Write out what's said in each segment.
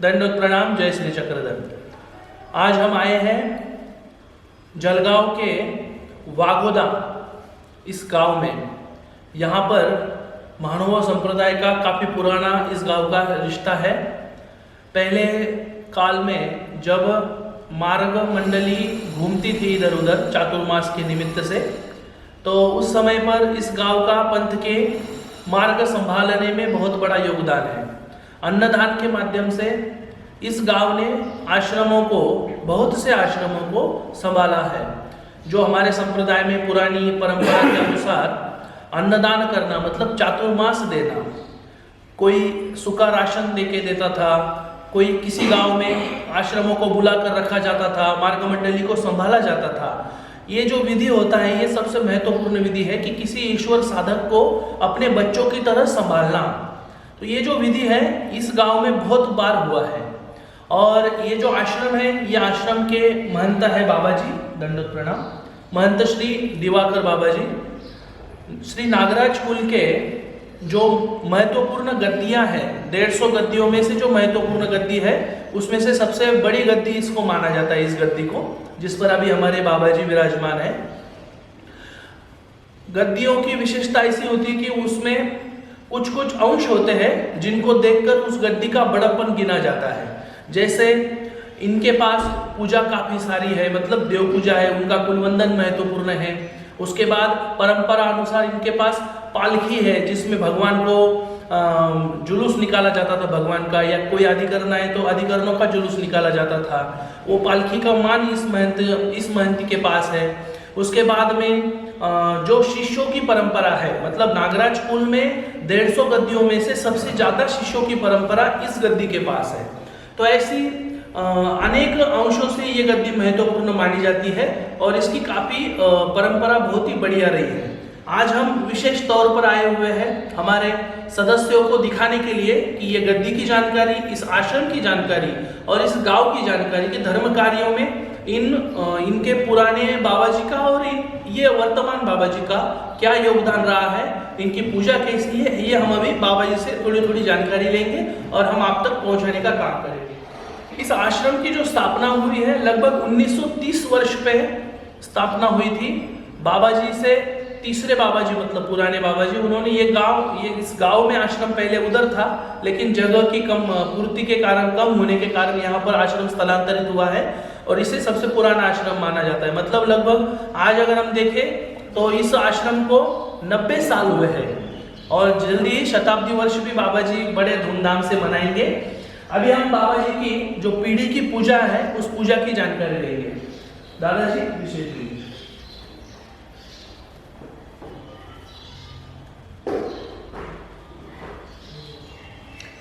दंडवत प्रणाम। जय श्री चक्रधर। आज हम आए हैं जलगांव के वागोदा इस गांव में। यहाँ पर महानुभाव संप्रदाय का काफ़ी पुराना इस गांव का रिश्ता है। पहले काल में जब मार्ग मंडली घूमती थी इधर उधर चातुर्मास के निमित्त से, तो उस समय पर इस गांव का पंथ के मार्ग संभालने में बहुत बड़ा योगदान है। अन्नदान के माध्यम से इस गांव ने आश्रमों को, बहुत से आश्रमों को संभाला है। जो हमारे संप्रदाय में पुरानी परंपरा के अनुसार अन्नदान करना मतलब चातुर्मास देना, कोई सूखा राशन देके देता था, कोई किसी गांव में आश्रमों को बुला कर रखा जाता था, मार्ग मंडली को संभाला जाता था। ये जो विधि होता है ये सबसे महत्वपूर्ण विधि है कि किसी ईश्वर साधक को अपने बच्चों की तरह संभालना। तो ये जो विधि है इस गांव में बहुत बार हुआ है। और ये जो आश्रम है ये आश्रम के महंत है बाबा जी, दंडवत प्रणाम, महंत श्री दिवाकर बाबा जी। श्री नागराज कुल के जो महत्वपूर्ण गद्दियां हैं, 150 गद्दियों में से जो महत्वपूर्ण गद्दी है उसमें से सबसे बड़ी गद्दी इसको माना जाता है, इस गद्दी को, जिस पर अभी हमारे बाबा जी विराजमान है। गद्दियों की विशेषता ऐसी होती है कि उसमें कुछ कुछ अंश होते हैं जिनको देखकर उस गद्दी का बड़प्पन गिना जाता है। जैसे इनके पास पूजा काफी सारी है, मतलब देव पूजा है, उनका कुलवंदन महत्वपूर्ण है। उसके बाद परंपरा अनुसार इनके पास पालकी है जिसमें भगवान को जुलूस निकाला जाता था भगवान का, या कोई अधिकरण है तो अधिकरणों का जुलूस निकाला जाता था। वो पालकी का मान इस महंती के पास है। उसके बाद में जो शिष्यों की परंपरा है, मतलब नागराज कुल में 150 गद्दियों में से सबसे ज्यादा शिष्यों की परंपरा इस गद्दी के पास है। तो ऐसी अनेक अंशों से ये गद्दी महत्वपूर्ण मानी जाती है और इसकी काफी परंपरा बहुत ही बढ़िया रही है। आज हम विशेष तौर पर आए हुए हैं हमारे सदस्यों को दिखाने के लिए कि ये गद्दी की जानकारी, इस आश्रम की जानकारी और इस गांव की जानकारी के धर्म कार्यों में इनके पुराने बाबा जी का और ये वर्तमान बाबा जी का क्या योगदान रहा है, इनकी पूजा कैसी है, ये हम अभी बाबा जी से थोड़ी थोड़ी जानकारी लेंगे और हम आप तक पहुंचाने का काम करेंगे। इस आश्रम की जो स्थापना हुई है लगभग 1930 वर्ष पे स्थापना हुई थी। बाबा जी से तीसरे बाबा जी, मतलब पुराने बाबा जी, उन्होंने इस गांव में आश्रम पहले उधर था, लेकिन जगह की कम पूर्ति के कारण, कम होने के कारण यहाँ पर आश्रम स्थलांतरित हुआ है और इसे सबसे पुराना आश्रम माना जाता है। मतलब लगभग आज अगर हम देखें तो इस आश्रम को 90 साल हुए हैं और जल्दी ही शताब्दी वर्ष भी बाबा जी बड़े धूमधाम से मनाएंगे। अभी हम बाबा जी की जो पीढ़ी की पूजा है उस पूजा की जानकारी लेंगे। दादाजी विशेष लीजिए।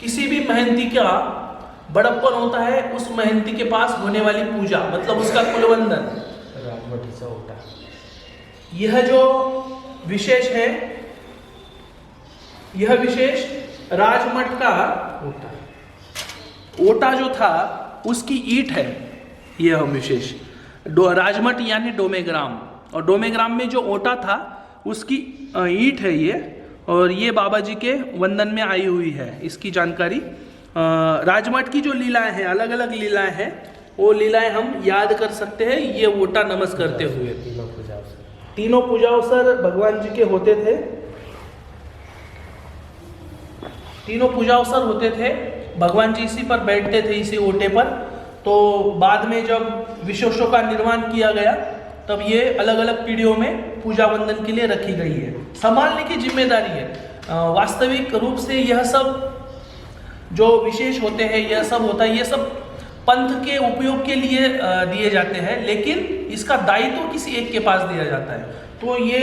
किसी भी महंती का बड़प्पन होता है उस महंती के पास होने वाली पूजा, मतलब उसका कुलवंदन। यह जो विशेष है, यह विशेष राजमठ का ओटा जो था उसकी ईंट है। यह विशेष राजमठ यानी डोमेग्राम, और डोमेग्राम में जो ओटा था उसकी ईंट है ये, और ये बाबा जी के वंदन में आई हुई है। इसकी जानकारी राजमठ की जो लीलाएं हैं, अलग अलग लीलाएं हैं, वो लीलाएं हम याद कर सकते हैं ये ओटा नमस करते हुए। तीनों पूजा अवसर भगवान जी के होते थे, तीनों पूजा अवसर होते थे, भगवान जी इसी पर बैठते थे, इसी ओटे पर। तो बाद में जब विशेषों का निर्माण किया गया तब ये अलग अलग पीढ़ियों में पूजा वंदन के लिए रखी गई है। संभालने की जिम्मेदारी है। वास्तविक रूप से यह सब जो विशेष होते हैं, यह सब होता है, ये सब पंथ के उपयोग के लिए दिए जाते हैं, लेकिन इसका दायित्व किसी एक के पास दिया जाता है। तो ये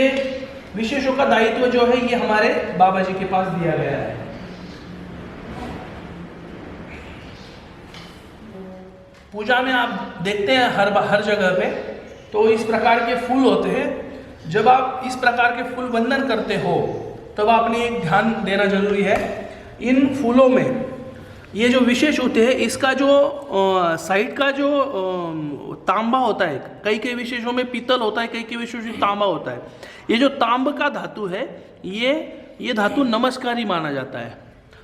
विशेषों का दायित्व जो है ये हमारे बाबा जी के पास दिया गया है। पूजा में आप देखते हैं हर जगह पे तो इस प्रकार के फूल होते हैं। जब आप इस प्रकार के फूल वंदन करते हो तब आपने एक ध्यान देना जरूरी है। इन फूलों में ये जो विशेष होते हैं, इसका जो साइड का जो तांबा होता है, कई विशेषों में पीतल होता है, कई विशेषों में तांबा होता है। ये जो तांब का धातु है ये धातु नमस्कारी माना जाता है।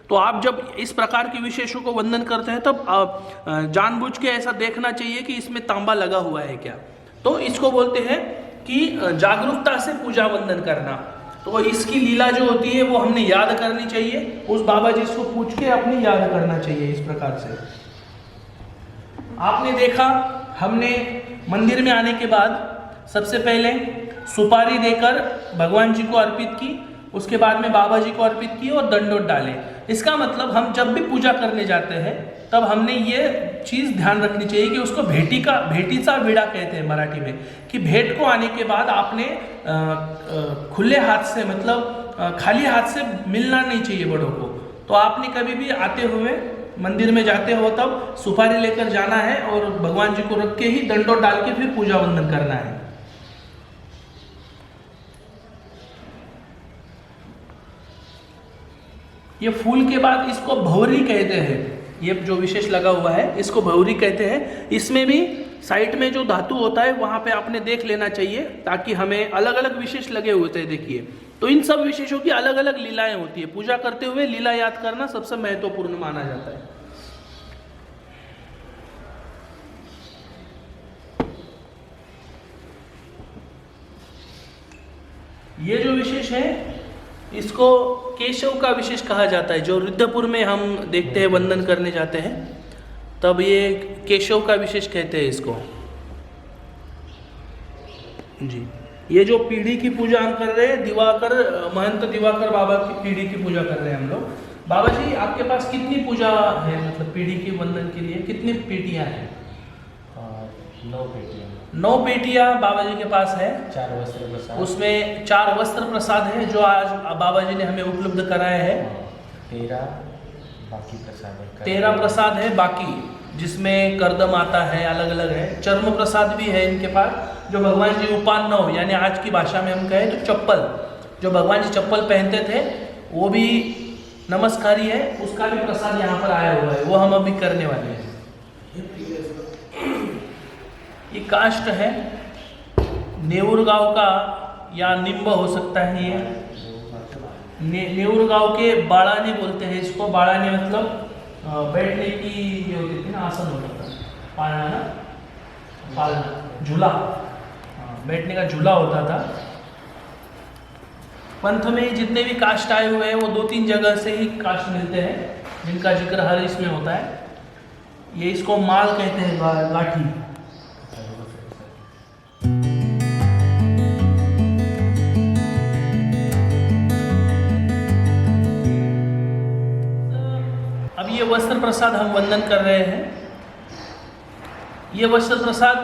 तो आप जब इस प्रकार के विशेषों को वंदन करते हैं तब जानबूझ के ऐसा देखना चाहिए कि इसमें तांबा लगा हुआ है क्या। तो इसको बोलते हैं कि जागरूकता से पूजा वंदन करना। तो इसकी लीला जो होती है वो हमने याद करनी चाहिए, उस बाबा जी को पूछ के अपने याद करना चाहिए। इस प्रकार से आपने देखा, हमने मंदिर में आने के बाद सबसे पहले सुपारी देकर भगवान जी को अर्पित की, उसके बाद में बाबा जी को अर्पित की और दंडोत डाले। इसका मतलब हम जब भी पूजा करने जाते हैं तब हमने ये चीज़ ध्यान रखनी चाहिए कि उसको भेटीचा विड़ा कहते हैं मराठी में, कि भेंट को आने के बाद आपने खुले हाथ से, मतलब खाली हाथ से मिलना नहीं चाहिए बड़ों को। तो आपने कभी भी आते हुए मंदिर में जाते हो तब सुपारी लेकर जाना है और भगवान जी को रख के ही दंडोत डाल के फिर पूजा वंदन करना है। ये फूल के बाद इसको भौरी कहते हैं, ये जो विशेष लगा हुआ है इसको भौरी कहते हैं। इसमें भी साइड में जो धातु होता है वहां पे आपने देख लेना चाहिए, ताकि हमें अलग अलग विशेष लगे होते हैं। देखिए, तो इन सब विशेषों की अलग अलग लीलाएं होती है। पूजा करते हुए लीला याद करना सबसे महत्वपूर्ण माना जाता है। ये जो विशेष है इसको केशव का विशेष कहा जाता है। जो रुद्रपुर में हम देखते हैं वंदन करने जाते हैं तब ये केशव का विशेष कहते हैं इसको जी। ये जो पीढ़ी की पूजा हम कर रहे हैं, दिवाकर महंत दिवाकर बाबा की पीढ़ी की पूजा कर रहे हैं हम लोग। बाबा जी आपके पास कितनी पूजा है, मतलब पीढ़ी की वंदन के लिए कितनी पेटियां हैं? 9 पेटियां। 9 पेटियां बाबा जी के पास है। 4 वस्त्र प्रसाद, उसमें 4 वस्त्र प्रसाद है जो आज बाबा जी ने हमें उपलब्ध कराया है। 13 बाकी प्रसाद है। 13 प्रसाद है बाकी, जिसमें करदम आता है, अलग अलग है। चर्म प्रसाद भी है इनके पास, जो भगवान जी उपान्नव, यानी आज की भाषा में हम कहें तो चप्पल, जो भगवान जी चप्पल पहनते थे वो भी नमस्कारी है, उसका भी प्रसाद यहाँ पर आया हुआ है, वो हम अभी करने वाले हैं। ये काष्ठ है, नेऊर गांव का या निम्ब हो सकता है। ये नेऊर गांव के बाड़ाने बोलते हैं इसको। बाड़ाने मतलब बैठने की ये होती थी ना, आसन होता था, पालना ना, पालना, झूला, बैठने का झूला होता था। पंथ में जितने भी काष्ठ आए हुए हैं वो 2-3 जगह से ही काष्ठ मिलते हैं, जिनका जिक्र हर इसमें होता है। ये इसको माल कहते हैं, लाठी। अब ये वस्त्र प्रसाद हम वंदन कर रहे हैं। ये वस्त्र प्रसाद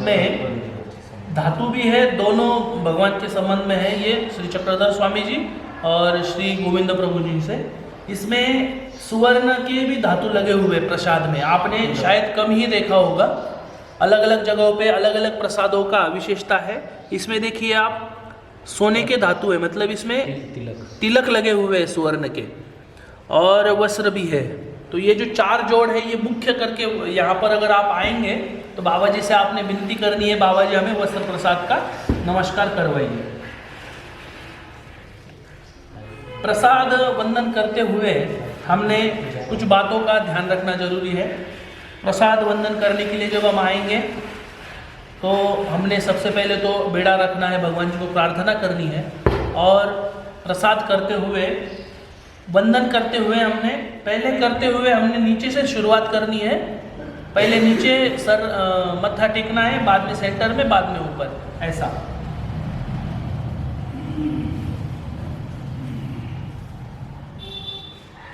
में धातु भी है, दोनों भगवान के संबंध में है। ये श्री चक्रधर स्वामी जी और श्री गोविंद प्रभु जी से। इसमें सुवर्ण के भी धातु लगे हुए प्रसाद में, आपने शायद कम ही देखा होगा। अलग अलग जगहों पे अलग अलग प्रसादों का विशेषता है। इसमें देखिए आप, सोने के धातु है, मतलब इसमें तिलक लगे हुए हैं स्वर्ण के, और वस्त्र भी है। तो ये जो 4 जोड़ है ये मुख्य करके यहाँ पर अगर आप आएंगे तो बाबा जी से आपने विनती करनी है, बाबा जी हमें वस्त्र प्रसाद का नमस्कार करवाइए। प्रसाद वंदन करते हुए हमने कुछ बातों का ध्यान रखना जरूरी है। प्रसाद वंदन करने के लिए जब हम आएंगे तो हमने सबसे पहले तो बेड़ा रखना है, भगवान जी को प्रार्थना करनी है, और प्रसाद करते हुए, वंदन करते हुए हमने नीचे से शुरुआत करनी है। पहले नीचे सर मत्था टेकना है, बाद में सेंटर में, बाद में ऊपर, ऐसा।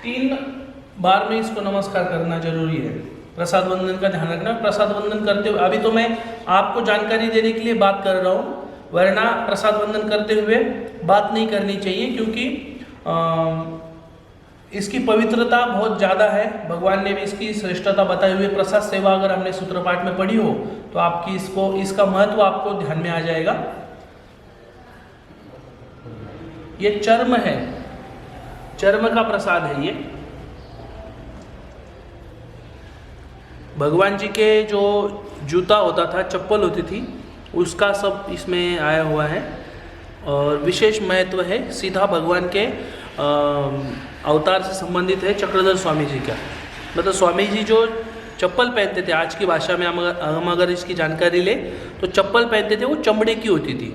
तीन बार में इसको नमस्कार करना जरूरी है। प्रसाद वंदन का ध्यान रखना। प्रसाद वंदन करते हुए, अभी तो मैं आपको जानकारी देने के लिए बात कर रहा हूँ, वरना प्रसाद वंदन करते हुए बात नहीं करनी चाहिए, क्योंकि इसकी पवित्रता बहुत ज़्यादा है। भगवान ने भी इसकी श्रेष्ठता बताई हुई। प्रसाद सेवा अगर हमने सूत्र पाठ में पढ़ी हो तो आपकी इसका महत्व आपको ध्यान में आ जाएगा। ये चर्म है, चर्म का प्रसाद है। ये भगवान जी के जो जूता होता था, चप्पल होती थी, उसका सब इसमें आया हुआ है और विशेष महत्व है। सीधा भगवान के अवतार से संबंधित है चक्रधर स्वामी जी का। मतलब स्वामी जी जो चप्पल पहनते थे, आज की भाषा में हम अगर इसकी जानकारी ले तो चप्पल पहनते थे वो चमड़े की होती थी,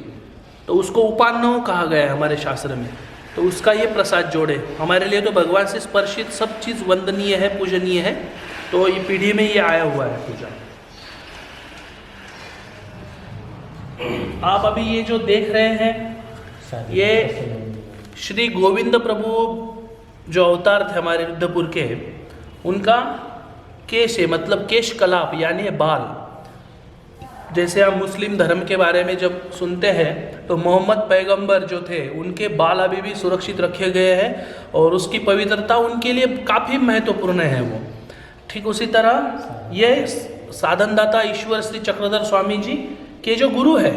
तो उसको उपान्नव कहा गया है हमारे शास्त्र में। तो उसका ये प्रसाद जोड़े हमारे लिए तो भगवान से स्पर्शित सब चीज़ वंदनीय है, पूजनीय है। तो ये पीढ़ी में ये आया हुआ है पूजा। आप अभी ये जो देख रहे हैं ये श्री गोविंद प्रभु जो अवतार थे हमारे रुद्रपुर के, उनका केश है, मतलब केश कलाप यानी बाल। जैसे हम मुस्लिम धर्म के बारे में जब सुनते हैं तो मोहम्मद पैगंबर जो थे उनके बाल अभी भी सुरक्षित रखे गए हैं और उसकी पवित्रता उनके लिए काफ़ी महत्वपूर्ण है वो। ठीक उसी तरह ये साधनदाता ईश्वर श्री चक्रधर स्वामी जी के जो गुरु है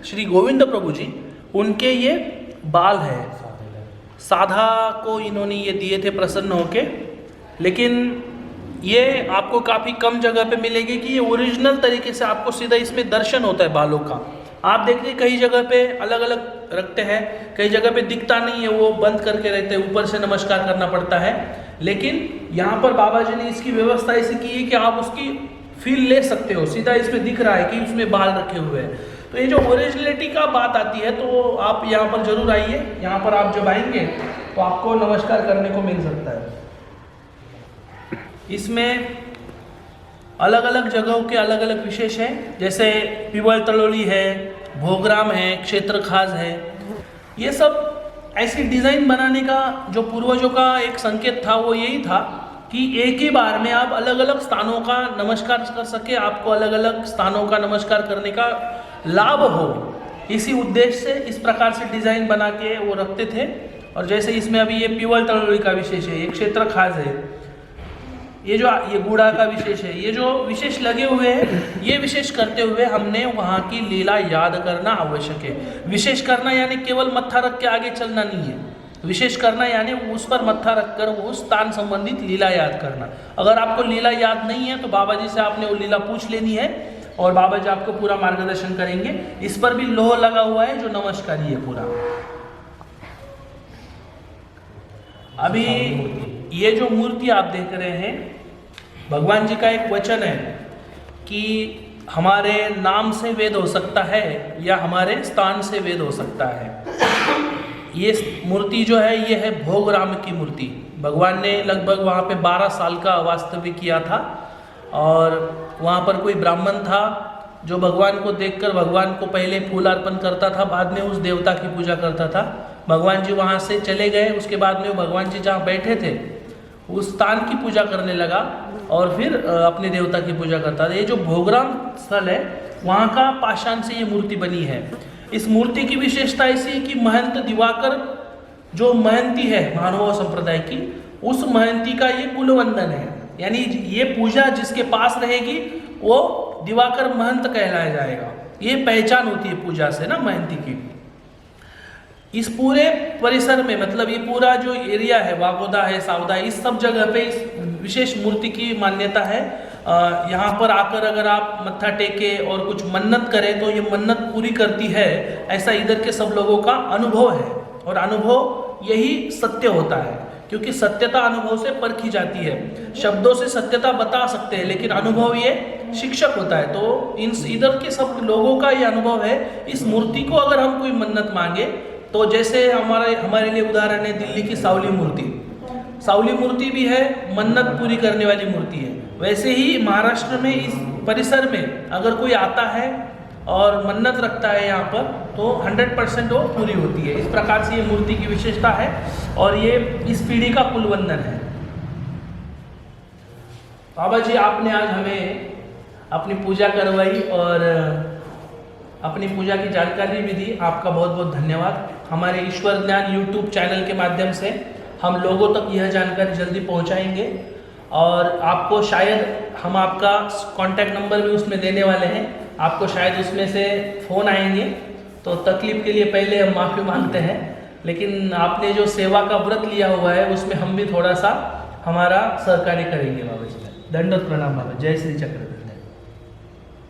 श्री गोविंद प्रभु जी, उनके ये बाल है। साधा को इन्होंने ये दिए थे प्रसन्न होके, लेकिन ये आपको काफ़ी कम जगह पे मिलेगी कि ये ओरिजिनल तरीके से आपको सीधा इसमें दर्शन होता है बालों का। आप देखिए कई जगह पे अलग अलग रखते हैं, कई जगह पे दिखता नहीं है, वो बंद करके रहते हैं, ऊपर से नमस्कार करना पड़ता है। लेकिन यहाँ पर बाबा जी ने इसकी व्यवस्था ऐसी की है कि आप उसकी फील ले सकते हो, सीधा इसमें दिख रहा है कि उसमें बाल रखे हुए हैं। तो ये जो ओरिजिनलिटी का बात आती है तो आप यहाँ पर जरूर आइए। यहाँ पर आप जब आएंगे तो आपको नमस्कार करने को मिल सकता है। इसमें अलग अलग जगहों के अलग अलग विशेष हैं, जैसे पीवल तलोली है, भोगराम है, क्षेत्र खास है। ये सब ऐसी डिज़ाइन बनाने का जो पूर्वजों का एक संकेत था वो यही था कि एक ही बार में आप अलग अलग स्थानों का नमस्कार कर सके, आपको अलग अलग स्थानों का नमस्कार करने का लाभ हो। इसी उद्देश्य से इस प्रकार से डिज़ाइन बना के वो रखते थे। और जैसे इसमें अभी ये पीवल तलोली का विशेष है, ये क्षेत्र खास है, ये जो ये गूढ़ा का विशेष है, ये जो विशेष लगे हुए हैं, ये विशेष करते हुए हमने वहाँ की लीला याद करना आवश्यक है। विशेष करना यानी केवल मत्था रख के आगे चलना नहीं है, विशेष करना यानी उस पर मत्था रखकर वो स्थान संबंधित लीला याद करना। अगर आपको लीला याद नहीं है तो बाबा जी से आपने वो लीला पूछ लेनी है और बाबा जी आपको पूरा मार्गदर्शन करेंगे। इस पर भी लोह लगा हुआ है जो नमस्कारी है पूरा। अभी ये जो मूर्ति आप देख रहे हैं, भगवान जी का एक वचन है कि हमारे नाम से वेद हो सकता है या हमारे स्थान से वेद हो सकता है। ये मूर्ति जो है ये है भोगराम की मूर्ति। भगवान ने लगभग वहाँ पे 12 साल का वास्तव्य किया था और वहाँ पर कोई ब्राह्मण था जो भगवान को देखकर भगवान को पहले फूल अर्पण करता था, बाद में उस देवता की पूजा करता था। भगवान जी वहाँ से चले गए, उसके बाद में वो भगवान जी जहाँ बैठे थे उस स्थान की पूजा करने लगा और फिर अपने देवता की पूजा करता था। ये जो भोगराम स्थल है वहाँ का पाषाण से ये मूर्ति बनी है। इस मूर्ति की विशेषता ऐसी है कि महंत दिवाकर जो महंती है मानव संप्रदाय की, उस महंती का ये कुलवंदन है। यानी ये पूजा जिसके पास रहेगी वो दिवाकर महंत कहलाया जाएगा। ये पहचान होती है पूजा से ना महंती की। इस पूरे परिसर में मतलब ये पूरा जो एरिया है, वागोदा है, सावदा है, इस सब जगह पे इस विशेष मूर्ति की मान्यता है। यहाँ पर आकर अगर आप मत्था टेके और कुछ मन्नत करें तो ये मन्नत पूरी करती है, ऐसा इधर के सब लोगों का अनुभव है। और अनुभव यही सत्य होता है, क्योंकि सत्यता अनुभव से परखी जाती है। शब्दों से सत्यता बता सकते हैं लेकिन अनुभव ये शिक्षक होता है। तो इन इधर के सब लोगों का ये अनुभव है। इस मूर्ति को अगर हम कोई मन्नत मांगे तो जैसे हमारे लिए उदाहरण है दिल्ली की सावली मूर्ति। सावली मूर्ति भी है, मन्नत पूरी करने वाली मूर्ति है। वैसे ही महाराष्ट्र में इस परिसर में अगर कोई आता है और मन्नत रखता है यहाँ पर तो 100% वो पूरी होती है। इस प्रकार से ये मूर्ति की विशेषता है और ये इस पीढ़ी का कुलवंदन है। बाबा जी आपने आज हमें अपनी पूजा करवाई और अपनी पूजा की जानकारी भी दी, आपका बहुत बहुत धन्यवाद। हमारे ईश्वर ज्ञान यूट्यूब चैनल के माध्यम से हम लोगों तक यह जानकारी जल्दी पहुंचाएंगे और आपको शायद हम आपका कांटेक्ट नंबर भी उसमें देने वाले हैं। आपको शायद उसमें से फ़ोन आएंगे तो तकलीफ़ के लिए पहले हम माफ़ी मांगते हैं, लेकिन आपने जो सेवा का व्रत लिया हुआ है उसमें हम भी थोड़ा सा हमारा सहकार्य करेंगे। बाबा जी दंडवत प्रणाम बाबा। जय श्री चक्रधर।